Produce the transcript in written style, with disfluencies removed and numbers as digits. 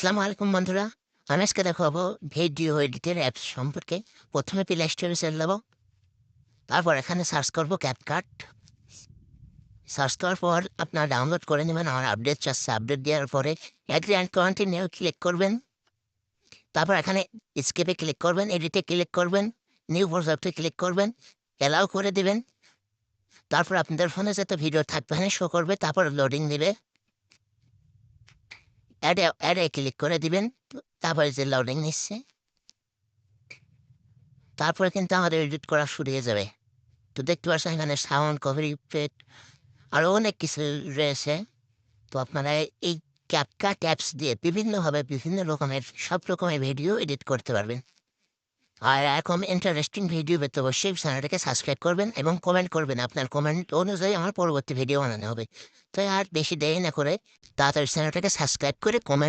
আসসালামু আলাইকুম বন্ধুরা। আমি আজকে দেখাবো ভিডিও এডিটের অ্যাপস সম্পর্কে। প্রথমে প্লে স্টোরে চলে যাব। তারপর এখানে সার্চ করব ক্যাপকাট। সার্চ করার পর আপনারা ডাউনলোড করে নেবেন। আমার আপডেট চাচ্ছে, আপডেট দেওয়ার পরে অ্যাগ্রি অ্যান্ড কন্টিনিউ ক্লিক করবেন। তারপর এখানে স্কেপে ক্লিক করবেন, এডিটে ক্লিক করবেন, নিউ প্রজেক্টে ক্লিক করবেন, অ্যালাউ করে দিবেন। তারপর আপনাদের ফোনে যাতে ভিডিও থাকবে এখানে শো করবে, তারপর লোডিং দিবে। অ্যাডে ক্লিক করে দিবেন। তারপরে যে লোডিং নিচ্ছে, তারপরে কিন্তু আমাদের এডিট করা শুরু হয়ে যাবে। তো দেখতে পাচ্ছেন এখানে সাউন্ড, কপি ইফেক্ট আরও অনেক কিছু রয়েছে। তো আপনারা এই ক্যাপকাট অ্যাপস দিয়ে বিভিন্নভাবে বিভিন্ন রকমের সব রকমের ভিডিও এডিট করতে পারবেন। আর এরকম ইন্টারেস্টিং ভিডিও পেতে অবশ্যই চ্যানেলটাকে সাবস্ক্রাইব করবেন এবং কমেন্ট করবেন। আপনার কমেন্ট অনুযায়ী আমার পরবর্তী ভিডিও বানানো হবে। তো আর বেশি দেরি না করে তাড়াতাড়ি চ্যানেলটাকে সাবস্ক্রাইব করে কমেন্ট